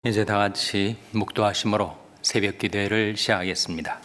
이제 다 같이 묵도하심으로 새벽 기도회를 시작하겠습니다.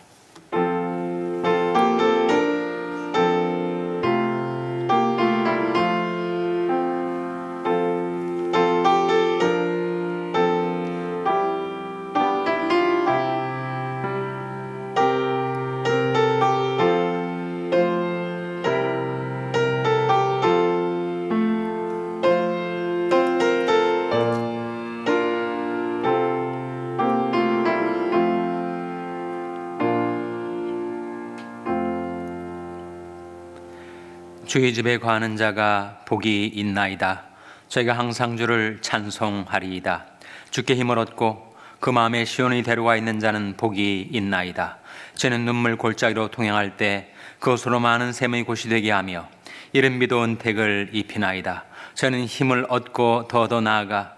주의 집에 거하는 자가 복이 있나이다. 저희가 항상 주를 찬송하리이다. 주께 힘을 얻고 그 마음에 시온이 데려가 있는 자는 복이 있나이다. 저는 눈물 골짜기로 통행할 때 그것으로 많은 샘의 곳이 되게 하며 이른 비도 은택을 입히나이다. 저는 힘을 얻고 더 나아가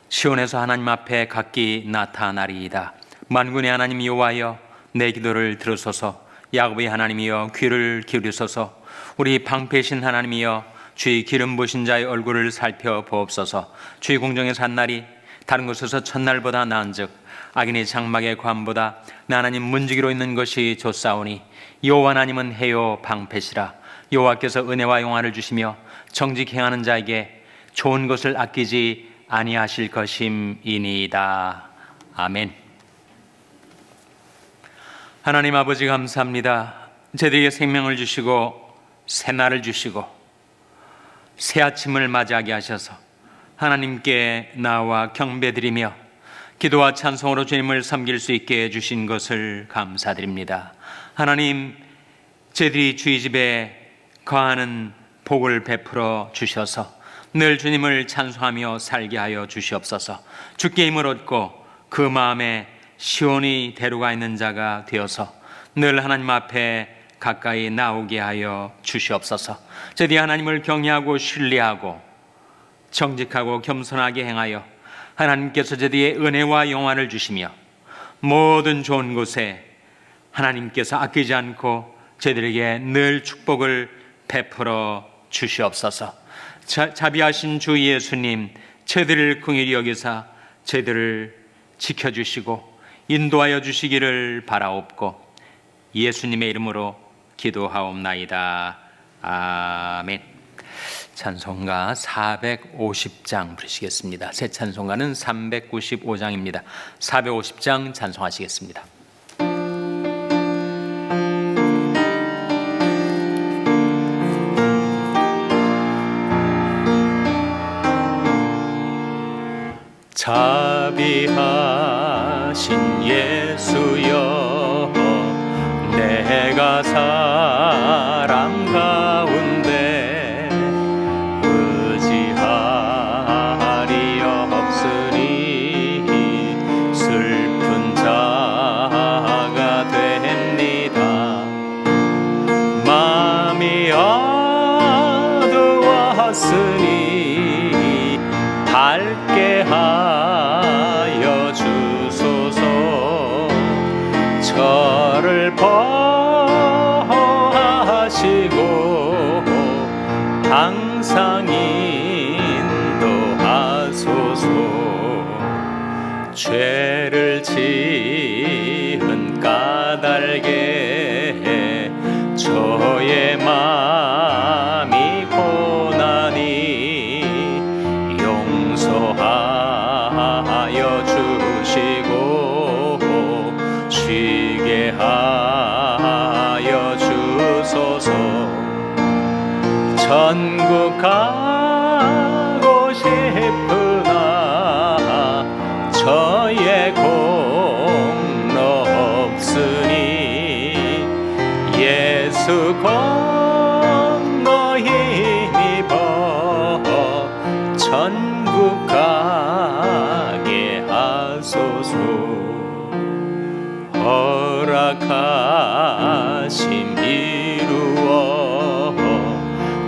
시온에서 하나님 앞에 각기 나타나리이다. 만군의 하나님 여호와여, 내 기도를 들으소서. 야곱의 하나님이여, 귀를 기울이소서. 우리 방패신 하나님이여, 주의 기름 부으신 자의 얼굴을 살펴보옵소서. 주의 공정에 산 날이 다른 곳에서 첫날보다 나은즉 악인의 장막의 관보다 나 하나님 문지기로 있는 것이 좋사오니 여호와 하나님은 해요 방패시라. 여호와께서 은혜와 영화를 주시며 정직 행하는 자에게 좋은 것을 아끼지 아니하실 것임이니이다. 아멘. 하나님 아버지 감사합니다. 저희들에게 생명을 주시고 새날을 주시고 새 아침을 맞이하게 하셔서 하나님께 나와 경배드리며 기도와 찬송으로 주님을 섬길 수 있게 해주신 것을 감사드립니다. 하나님, 저희들이 주의 집에 거하는 복을 베풀어 주셔서 늘 주님을 찬송하며 살게 하여 주시옵소서. 주께 힘을 얻고 그 마음에 시온이 데려가 있는 자가 되어서 늘 하나님 앞에 가까이 나오게 하여 주시옵소서. 저희들이 하나님을 경외하고 신뢰하고 정직하고 겸손하게 행하여 하나님께서 저희들에게 은혜와 영화를 주시며 모든 좋은 곳에 하나님께서 아끼지 않고 저희들에게 늘 축복을 베풀어 주시옵소서. 자비하신 주 예수님, 저희들을 긍휼히 여기사 저희들을 지켜주시고 인도하여 주시기를 바라옵고 예수님의 이름으로 기도하옵나이다. 아멘. 찬송가 450장 부르시겠습니다. 새 찬송가는 395장입니다. 450장 찬송하시겠습니다. 자비하신 예수여, 내가 사람 가운데 의지하리 없으니 슬픈 자가 됩니다. 마음이 어두웠으니 밝게 하여 주소서. 저를 보호하시고 항상 인도하소서. 죄를 지은 까닭에 저의 마음이 고난이 용서하여 주시고 쉬게 하여 주소서. 천국 가고 싶으나 저의 공로 없으니 예수 공로 힘입어 천국 가게 하소서. 허락하심 이루어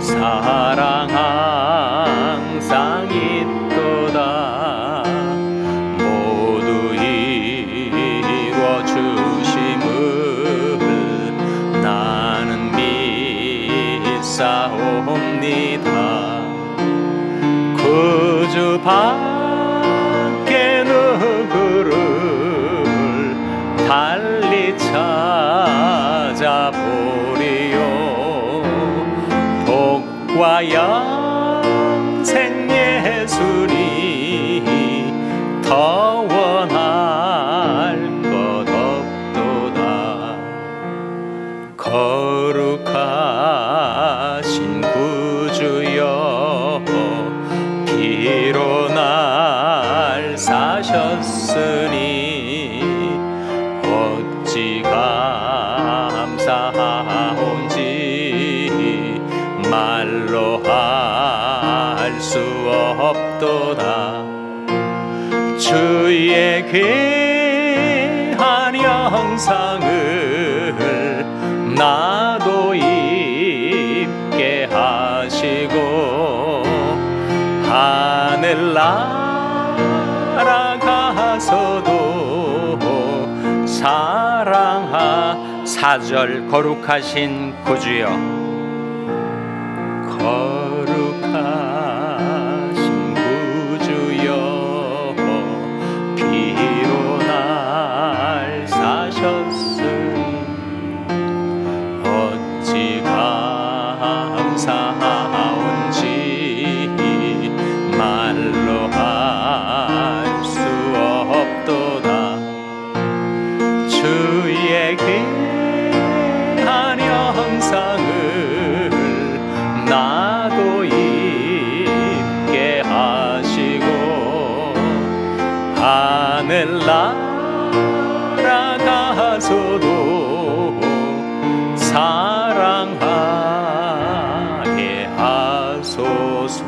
사랑 항상 있도다. 모두 이루어 주심을 나는 믿사옵니다. 구주 받게 다시 찾아보리요. 복과 영생 예수니 더 원할 것 없도다. 거룩하신 구주여 피로 날 사셨으니 어찌 감사하온지 말로 할 수 없도다. 주의 귀한 영상을 나도 입게 하시고 하늘 날아가서도 사랑하. 4절 거룩하신 구주여 거룩하신 구주여 피로 날 사셨으니 어찌 감사하온지 말로 할 수 없도다. 주의 귀한 영상을 나도 입게 하시고 하늘 날아가서도 사랑하게 하소서.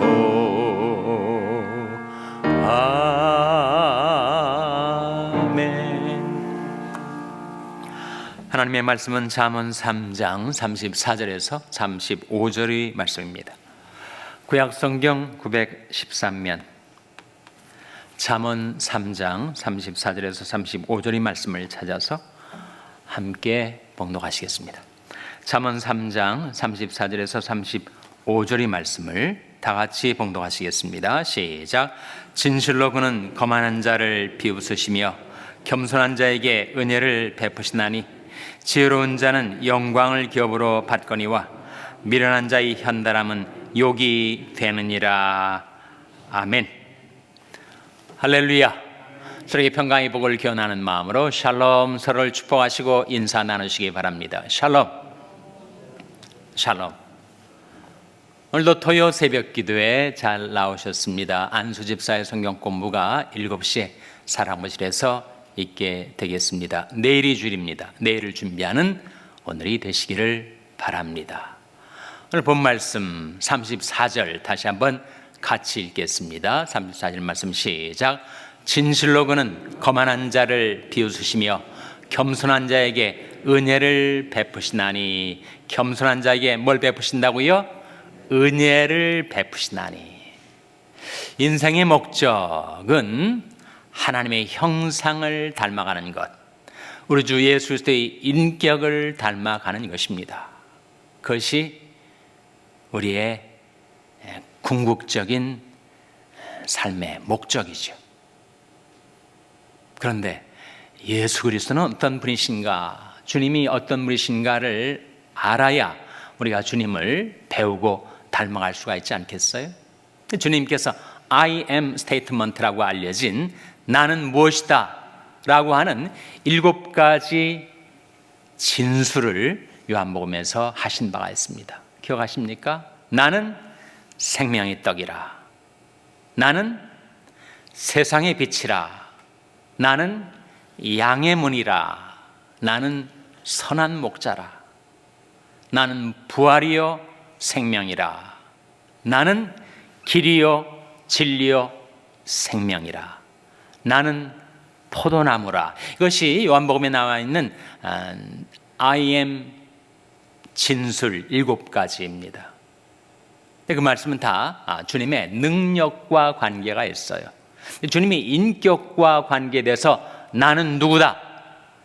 아멘. 하나님의 말씀은 잠언 3장 34절에서 35절의 말씀입니다. 구약성경 913면 잠언 3장 34절에서 35절의 말씀을 찾아서 함께 봉독하시겠습니다. 잠언 3장 34절에서 35절의 말씀을 다 같이 봉독하시겠습니다. 시작. 진실로 그는 거만한 자를 비웃으시며 겸손한 자에게 은혜를 베푸시나니 지혜로운 자는 영광을 기업으로 받거니와 미련한 자의 현달함은 욕이 되느니라. 아멘. 할렐루야. 서로에게 평강의 복을 기원하는 마음으로 샬롬, 서로를 축복하시고 인사 나누시기 바랍니다. 샬롬. 샬롬. 오늘도 토요 새벽 기도에 잘 나오셨습니다. 안수 집사의 성경 공부가 7시에 사랑무실에서 있게 되겠습니다. 내일이 주일입니다. 내일을 준비하는 오늘이 되시기를 바랍니다. 오늘 본 말씀 34절 다시 한번 같이 읽겠습니다. 34절 말씀 시작. 진실로 그는 거만한 자를 비웃으시며 겸손한 자에게 은혜를 베푸시나니. 겸손한 자에게 뭘 베푸신다고요? 은혜를 베푸시나니. 인생의 목적은 하나님의 형상을 닮아가는 것, 우리 주 예수 그리스도의 인격을 닮아가는 것입니다. 그것이 우리의 궁극적인 삶의 목적이죠. 그런데 예수 그리스도는 어떤 분이신가, 주님이 어떤 분이신가를 알아야 우리가 주님을 배우고 닮아갈 수가 있지 않겠어요? 주님께서 I am statement라고 알려진 나는 무엇이다 라고 하는 7가지 진술을 요한복음에서 하신 바가 있습니다. 기억하십니까? 나는 생명의 떡이라, 나는 세상의 빛이라, 나는 양의 문이라, 나는 선한 목자라, 나는 부활이요 생명이라, 나는 길이요 진리요 생명이라, 나는 포도나무라. 이것이 요한복음에 나와 있는 I am 진술 7가지입니다. 그 말씀은 다 주님의 능력과 관계가 있어요. 주님의 인격과 관계돼서 나는 누구다,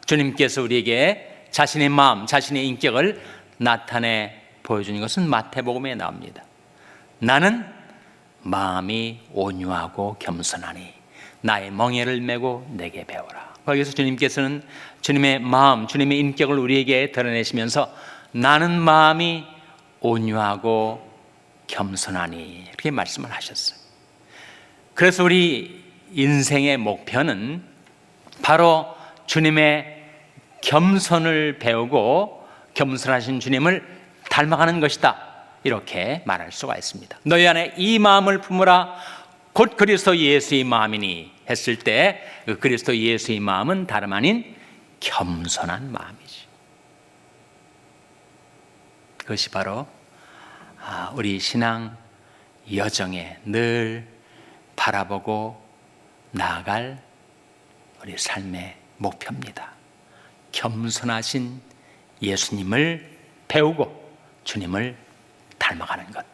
주님께서 우리에게 자신의 마음, 자신의 인격을 나타내 보여주는 것은 마태복음에 나옵니다. 나는 마음이 온유하고 겸손하니 나의 멍에를 메고 내게 배우라. 거기서 주님께서는 주님의 마음, 주님의 인격을 우리에게 드러내시면서 나는 마음이 온유하고 겸손하니 이렇게 말씀을 하셨어요. 그래서 우리 인생의 목표는 바로 주님의 겸손을 배우고 겸손하신 주님을 닮아가는 것이다, 이렇게 말할 수가 있습니다. 너희 안에 이 마음을 품으라 곧 그리스도 예수의 마음이니 했을 때 그 그리스도 예수의 마음은 다름 아닌 겸손한 마음이지. 그것이 바로 우리 신앙 여정에 늘 바라보고 나아갈 우리 삶의 목표입니다. 겸손하신 예수님을 배우고 주님을 닮아가는 것.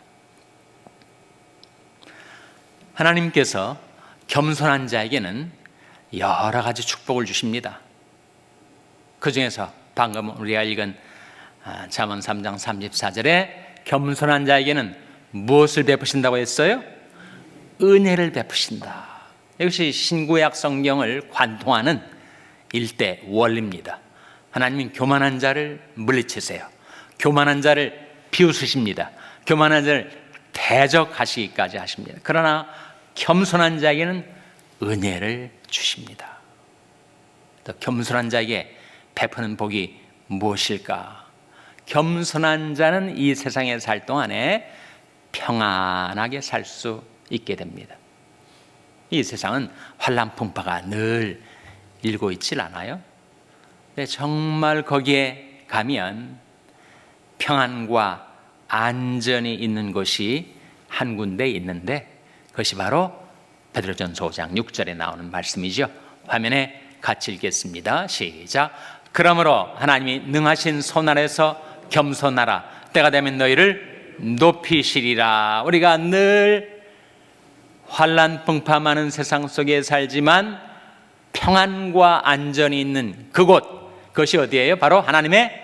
하나님께서 겸손한 자에게는 여러 가지 축복을 주십니다. 그 중에서 방금 우리가 읽은 잠언 3장 34절에 겸손한 자에게는 무엇을 베푸신다고 했어요? 은혜를 베푸신다. 이것이 신구약 성경을 관통하는 일대 원리입니다. 하나님은 교만한 자를 물리치세요. 교만한 자를 비웃으십니다. 교만한 자를 대적하시기까지 하십니다. 그러나 겸손한 자에게는 은혜를 주십니다. 또 겸손한 자에게 베푸는 복이 무엇일까? 겸손한 자는 이 세상에 살 동안에 평안하게 살 수 있게 됩니다. 이 세상은 환난풍파가 늘 일고 있질 않아요? 근데 정말 거기에 가면 평안과 안전이 있는 곳이 한 군데 있는데 그것이 바로 베드로전서 5장 6절에 나오는 말씀이죠. 화면에 같이 읽겠습니다. 시작. 그러므로 하나님이 능하신 손 아래서 겸손하라. 때가 되면 너희를 높이시리라. 우리가 늘 환난 풍파 많은 세상 속에 살지만 평안과 안전이 있는 그곳, 그것이 어디예요? 바로 하나님의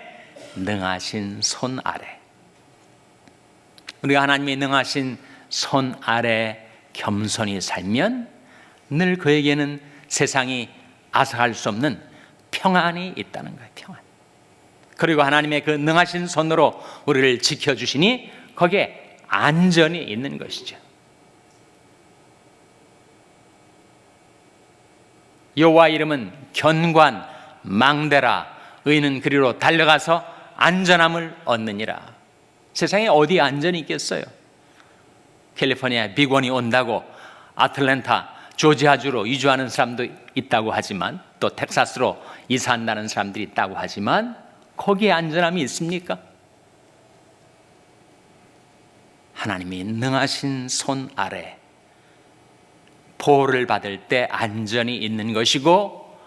능하신 손 아래. 우리가 하나님의 능하신 손 아래 겸손히 살면 늘 그에게는 세상이 앗아갈 수 없는 평안이 있다는 거예요. 평안. 그리고 하나님의 그 능하신 손으로 우리를 지켜주시니 거기에 안전이 있는 것이죠. 여호와 이름은 견관 망대라. 의인은 그리로 달려가서 안전함을 얻느니라. 세상에 어디 안전이 있겠어요? 캘리포니아 빅원이 온다고 아틀랜타, 조지아주로 이주하는 사람도 있다고 하지만 또 텍사스로 이사한다는 사람들이 있다고 하지만 거기에 안전함이 있습니까? 하나님이 능하신 손 아래 보호를 받을 때 안전이 있는 것이고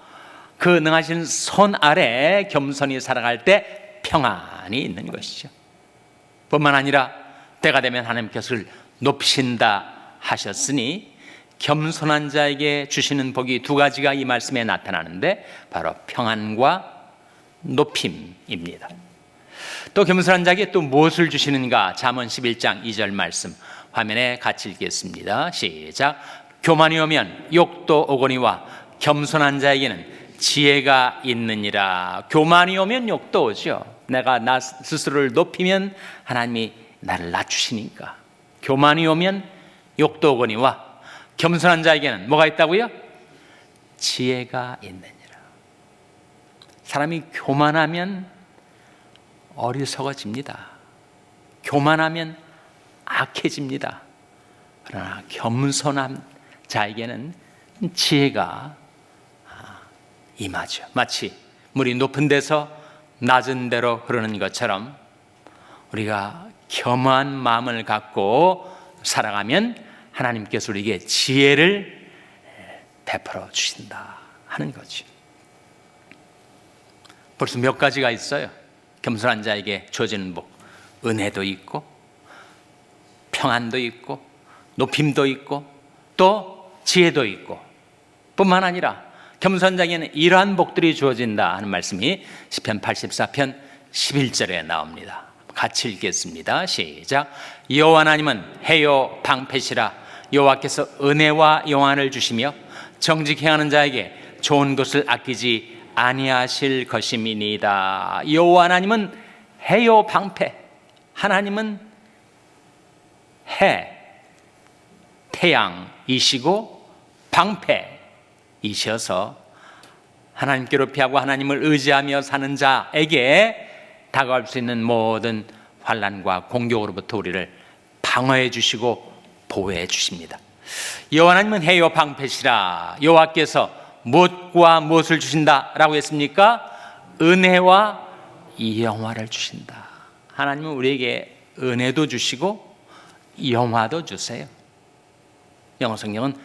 그 능하신 손 아래 겸손히 살아갈 때 평안이 있는 것이죠. 뿐만 아니라 때가 되면 하나님께서 그를 높이신다 하셨으니 겸손한 자에게 주시는 복이 두 가지가 이 말씀에 나타나는데 바로 평안과 높임입니다. 또 겸손한 자에게 또 무엇을 주시는가? 잠언 11장 2절 말씀 화면에 같이 읽겠습니다. 시작. 교만이 오면 욕도 오거니와 겸손한 자에게는 지혜가 있느니라. 교만이 오면 욕도 오죠. 내가 나 스스로를 높이면 하나님이 나를 낮추시니까. 교만이 오면 욕도 오거니와 겸손한 자에게는 뭐가 있다고요? 지혜가 있느니라. 사람이 교만하면 어리석어집니다. 교만하면 악해집니다. 그러나 겸손한 자에게는 지혜가 임하죠. 마치 물이 높은 데서 낮은 데로 흐르는 것처럼 우리가 겸허한 마음을 갖고 살아가면 하나님께서 우리에게 지혜를 베풀어 주신다 하는 거죠. 벌써 몇 가지가 있어요. 겸손한 자에게 주어지는 복. 은혜도 있고 평안도 있고 높임도 있고 또 지혜도 있고 뿐만 아니라 겸손한 자에게는 이러한 복들이 주어진다 하는 말씀이 시편 84편 11절에 나옵니다. 같이 읽겠습니다. 시작. 여호와 하나님은 해요 방패시라. 여호와께서 은혜와 영안을 주시며 정직히 하는 자에게 좋은 것을 아끼지 아니하실 것임이니이다. 여호와 하나님은 해요 방패, 하나님은 해, 태양이시고 방패이셔서 하나님께로 피하고 하나님을 의지하며 사는 자에게 다가올 수 있는 모든 환난과 공격으로부터 우리를 방어해 주시고 보호해 주십니다. 여호와 하나님은 해요 방패시라. 여호와께서 무엇과 무엇을 주신다라고 했습니까? 은혜와 영화를 주신다. 하나님은 우리에게 은혜도 주시고 영화도 주세요. 영어 성경은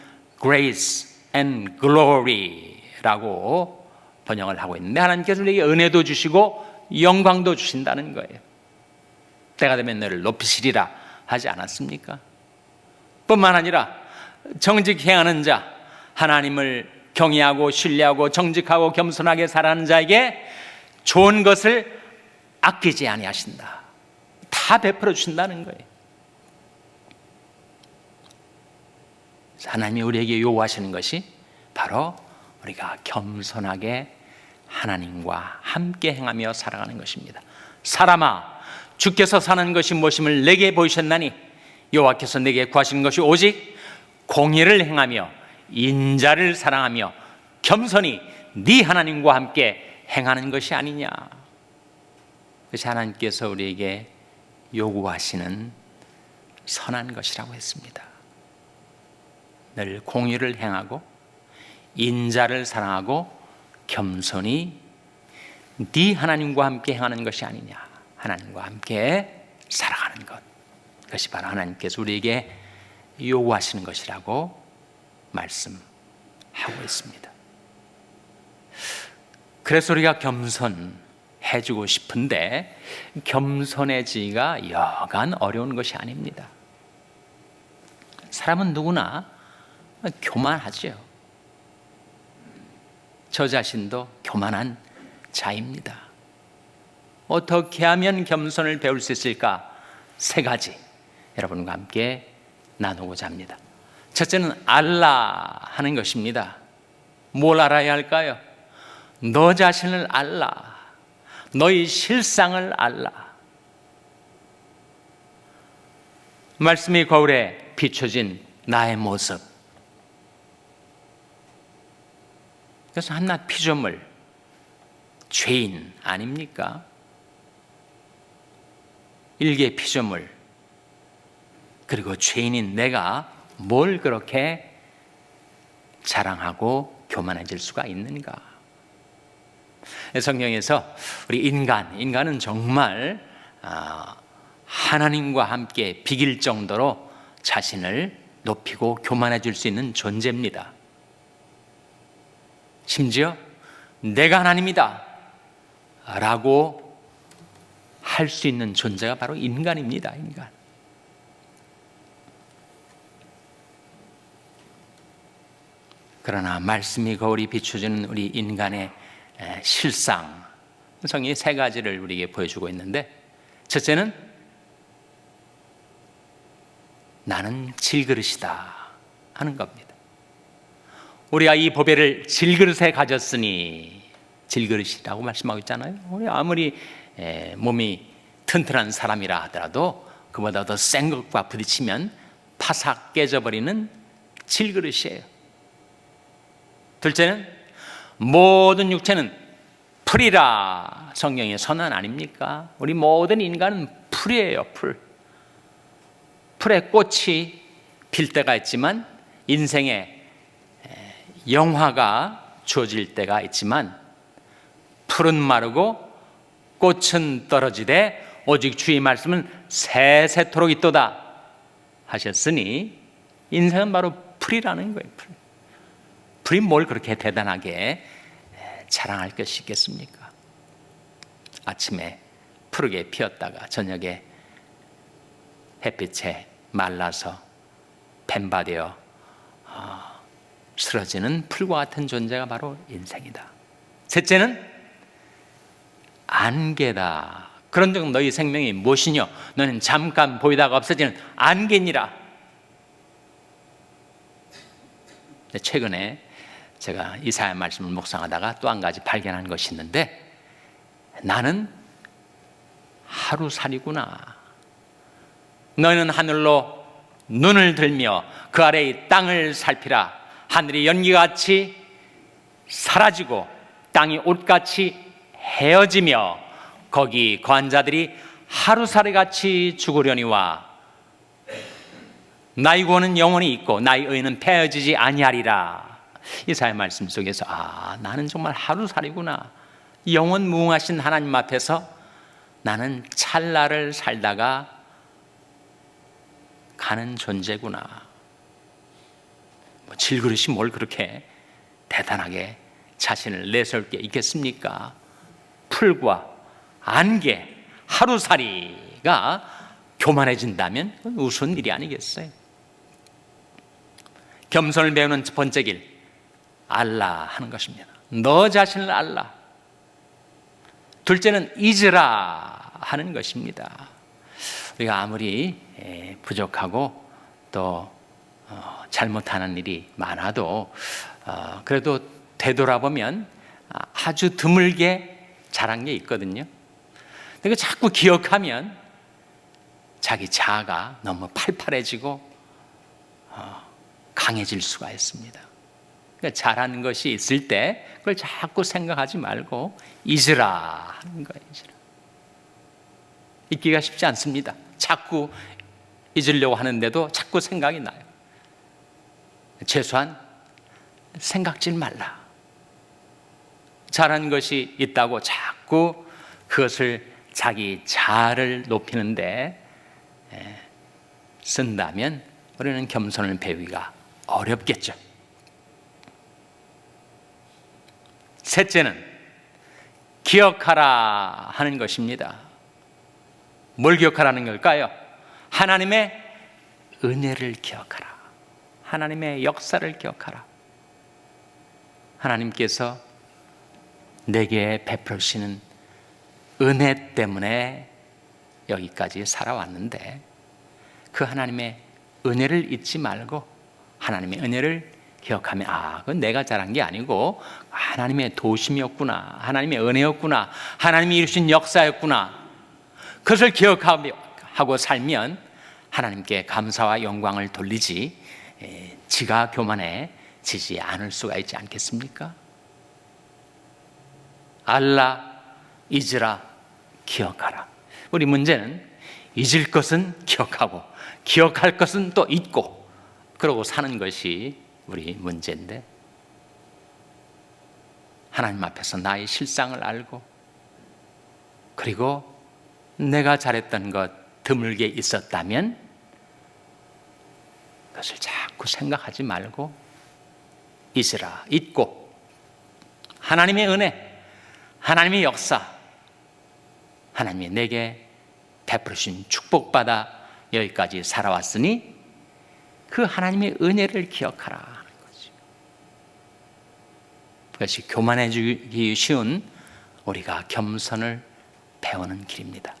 grace and glory라고 번역을 하고 있는데, 하나님께서 우리에게 은혜도 주시고 영광도 주신다는 거예요. 때가 되면 너를 높이시리라 하지 않았습니까? 뿐만 아니라 정직 행하는 자, 하나님을 경외하고 신뢰하고 정직하고 겸손하게 살아가는 자에게 좋은 것을 아끼지 아니하신다. 다 베풀어 주신다는 거예요. 하나님이 우리에게 요구하시는 것이 바로 우리가 겸손하게 하나님과 함께 행하며 살아가는 것입니다. 사람아, 주께서 사는 것이 무엇임을 내게 보이셨나니 여호와께서 내게 구하시는 것이 오직 공의를 행하며 인자를 사랑하며 겸손히 네 하나님과 함께 행하는 것이 아니냐. 그것이 하나님께서 우리에게 요구하시는 선한 것이라고 했습니다. 늘 공의를 행하고 인자를 사랑하고 겸손히 네 하나님과 함께 행하는 것이 아니냐. 하나님과 함께 살아가는 것, 그것이 바로 하나님께서 우리에게 요구하시는 것이라고 말씀하고 있습니다. 그래서 우리가 겸손해지고 싶은데 겸손해지기가 여간 어려운 것이 아닙니다. 사람은 누구나 교만하죠. 저 자신도 교만한 자입니다. 어떻게 하면 겸손을 배울 수 있을까? 3가지 여러분과 함께 나누고자 합니다. 첫째는 알라 하는 것입니다. 뭘 알아야 할까요? 너 자신을 알라. 너의 실상을 알라. 말씀이 거울에 비춰진 나의 모습. 그래서 한낱 피조물, 죄인 아닙니까? 일개 피조물, 그리고 죄인인 내가 뭘 그렇게 자랑하고 교만해질 수가 있는가? 성경에서 우리 인간은 정말 하나님과 함께 비길 정도로 자신을 높이고 교만해질 수 있는 존재입니다. 심지어 내가 하나님이다 라고 할 수 있는 존재가 바로 인간입니다. 인간. 그러나 말씀이 거울이 비춰주는 우리 인간의 실상, 성경이 3가지를 우리에게 보여주고 있는데, 첫째는 나는 질그릇이다 하는 겁니다. 우리가 이 보배를 질그릇에 가졌으니, 질그릇이라고 말씀하고 있잖아요. 우리 아무리 몸이 튼튼한 사람이라 하더라도 그보다 더 센 것과 부딪히면 파삭 깨져버리는 질그릇이에요. 둘째는 모든 육체는 풀이라. 성경의 선언 아닙니까? 우리 모든 인간은 풀이에요. 풀에 꽃이 필 때가 있지만, 인생에 영화가 주어질 때가 있지만, 풀은 마르고 꽃은 떨어지되 오직 주의 말씀은 세세토록 있도다 하셨으니, 인생은 바로 풀이라는 거예요. 풀이 뭘 그렇게 대단하게 자랑할 것이 있겠습니까? 아침에 푸르게 피었다가 저녁에 햇빛에 말라서 뱀바되어 쓰러지는 풀과 같은 존재가 바로 인생이다. 셋째는 안개다. 그런 적 너희 생명이 무엇이뇨? 너는 잠깐 보이다가 없어지는 안개니라. 최근에 제가 이사야 말씀을 묵상하다가 또 한 가지 발견한 것이 있는데, 나는 하루살이구나. 너희는 하늘로 눈을 들며 그 아래의 땅을 살피라. 하늘이 연기같이 사라지고 땅이 옷같이 헤어지며 거기 거한 자들이 하루살이같이 죽으려니와 나의 구원은 영원히 있고 나의 의는 패어지지 아니하리라. 이사야 말씀 속에서 나는 정말 하루살이구나. 영원 무궁하신 하나님 앞에서 나는 찰나를 살다가 가는 존재구나. 질그릇이 뭘 그렇게 대단하게 자신을 내세울 게 있겠습니까? 풀과 안개, 하루살이가 교만해진다면 그건 우스운 일이 아니겠어요? 겸손을 배우는 첫 번째 길, 알라 하는 것입니다. 너 자신을 알라. 둘째는 잊으라 하는 것입니다. 우리가 아무리 부족하고 또 잘못하는 일이 많아도 그래도 되돌아보면 아주 드물게 잘한 게 있거든요. 그러니까 자꾸 기억하면 자기 자아가 너무 팔팔해지고 강해질 수가 있습니다. 그러니까 잘하는 것이 있을 때 그걸 자꾸 생각하지 말고 잊으라 하는 거예요. 잊으라. 잊기가 쉽지 않습니다. 자꾸 잊으려고 하는데도 자꾸 생각이 나요. 최소한 생각질 말라. 잘한 것이 있다고 자꾸 그것을 자기 자아를 높이는데 쓴다면 우리는 겸손을 배우기가 어렵겠죠. 셋째는 기억하라 하는 것입니다. 뭘 기억하라는 걸까요? 하나님의 은혜를 기억하라. 하나님의 역사를 기억하라. 하나님께서 내게 베풀으시는 은혜 때문에 여기까지 살아왔는데 그 하나님의 은혜를 잊지 말고 하나님의 은혜를 기억하면 그건 내가 잘한 게 아니고 하나님의 도심이었구나, 하나님의 은혜였구나, 하나님이 이루신 역사였구나. 그것을 기억하고 살면 하나님께 감사와 영광을 돌리지 지가 교만해지지 않을 수가 있지 않겠습니까? 알라, 잊으라, 기억하라. 우리 문제는 잊을 것은 기억하고 기억할 것은 또 잊고 그러고 사는 것이 우리 문제인데, 하나님 앞에서 나의 실상을 알고 그리고 내가 잘했던 것 드물게 있었다면 그것을 자꾸 생각하지 말고 잊으라, 잊고 하나님의 은혜, 하나님의 역사, 하나님이 내게 베풀으신 축복받아 여기까지 살아왔으니 그 하나님의 은혜를 기억하라 하는 거죠. 그것이 교만해지기 쉬운 우리가 겸손을 배우는 길입니다.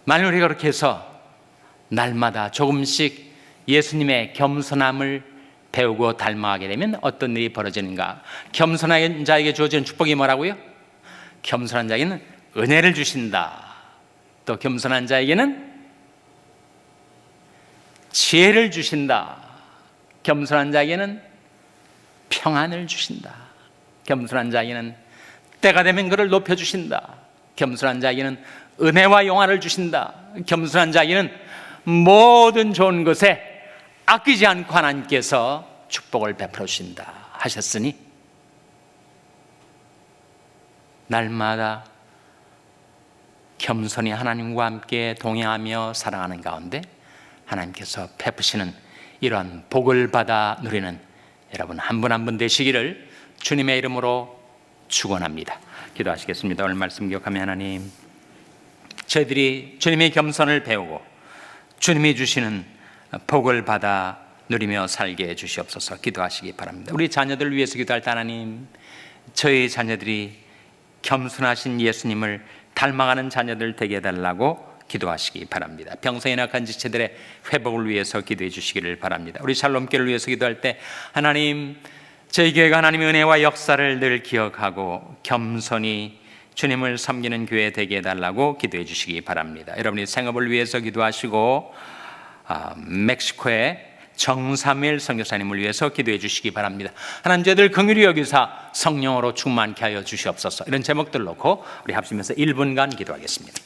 만일 우리가 그렇게 해서 날마다 조금씩 예수님의 겸손함을 배우고 닮아가게 되면 어떤 일이 벌어지는가? 겸손한 자에게 주어지는 축복이 뭐라고요? 겸손한 자에게는 은혜를 주신다. 또 겸손한 자에게는 지혜를 주신다. 겸손한 자에게는 평안을 주신다. 겸손한 자에게는 때가 되면 그를 높여주신다. 겸손한 자에게는 은혜와 영화를 주신다. 겸손한 자에게는 모든 좋은 것에 아끼지 않고 하나님께서 축복을 베풀어 주신다 하셨으니 날마다 겸손히 하나님과 함께 동행하며 살아가는 가운데 하나님께서 베푸시는 이러한 복을 받아 누리는 여러분 한 분 한 분 되시기를 주님의 이름으로 축원합니다. 기도하시겠습니다. 오늘 말씀 기억하며 하나님, 저희들이 주님의 겸손을 배우고 주님이 주시는 복을 받아 누리며 살게 해주시옵소서. 기도하시기 바랍니다. 우리 자녀들 위해서 기도할 때 하나님, 저희 자녀들이 겸손하신 예수님을 닮아가는 자녀들 되게 해달라고 기도하시기 바랍니다. 병성에 낙한 지체들의 회복을 위해서 기도해 주시기를 바랍니다. 우리 샬롬교회를 위해서 기도할 때 하나님, 저희 교회가 하나님의 은혜와 역사를 늘 기억하고 겸손히 주님을 섬기는 교회 되게 해달라고 기도해 주시기 바랍니다. 여러분이 생업을 위해서 기도하시고 멕시코의 정삼일 선교사님을 위해서 기도해 주시기 바랍니다. 하나님 저희들 긍휼히 여기사 성령으로 충만케 하여 주시옵소서. 이런 제목들 놓고 우리 합심해서 1분간 기도하겠습니다.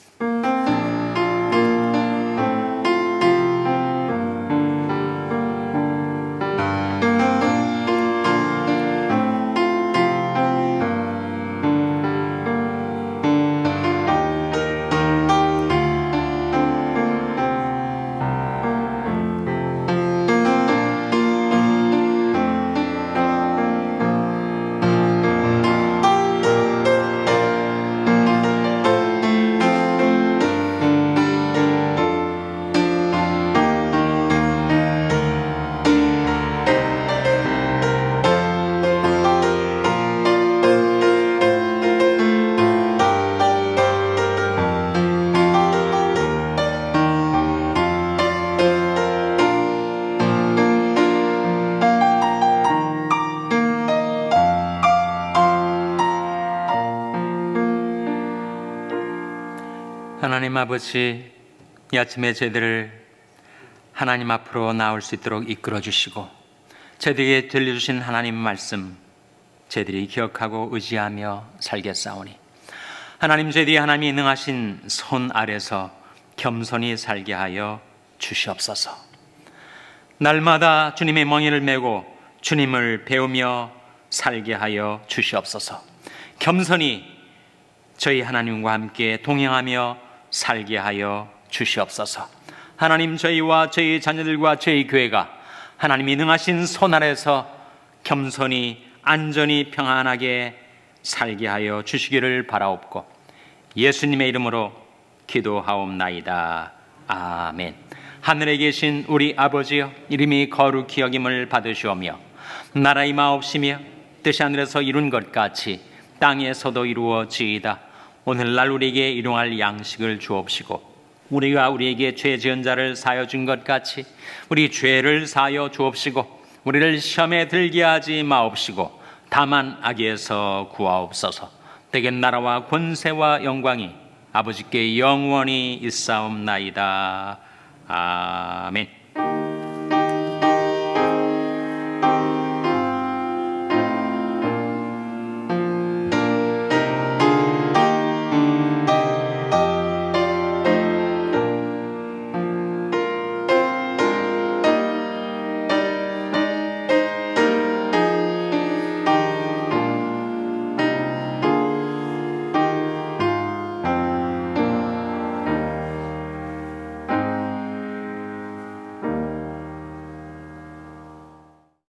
하나님 아버지, 이 아침에 저희들을 하나님 앞으로 나올 수 있도록 이끌어 주시고 저희들에게 들려주신 하나님의 말씀 저희들이 기억하고 의지하며 살겠사오니 하나님, 저희들이 하나님이 능하신 손 아래서 겸손히 살게 하여 주시옵소서. 날마다 주님의 멍에를 메고 주님을 배우며 살게 하여 주시옵소서. 겸손히 저희 하나님과 함께 동행하며 살게 하여 주시옵소서. 하나님, 저희와 저희 자녀들과 저희 교회가 하나님이 능하신 손 아래서 겸손히 안전히 평안하게 살게 하여 주시기를 바라옵고 예수님의 이름으로 기도하옵나이다. 아멘. 하늘에 계신 우리 아버지여, 이름이 거룩히 여김을 받으시오며 나라 임하옵시며 뜻이 하늘에서 이룬 것 같이 땅에서도 이루어지이다. 오늘날 우리에게 일용할 양식을 주옵시고 우리가 우리에게 죄 지은 자를 사하여 준 것 같이 우리 죄를 사하여 주옵시고 우리를 시험에 들게 하지 마옵시고 다만 악에서 구하옵소서. 대개 나라와 권세와 영광이 아버지께 영원히 있사옵나이다. 아멘.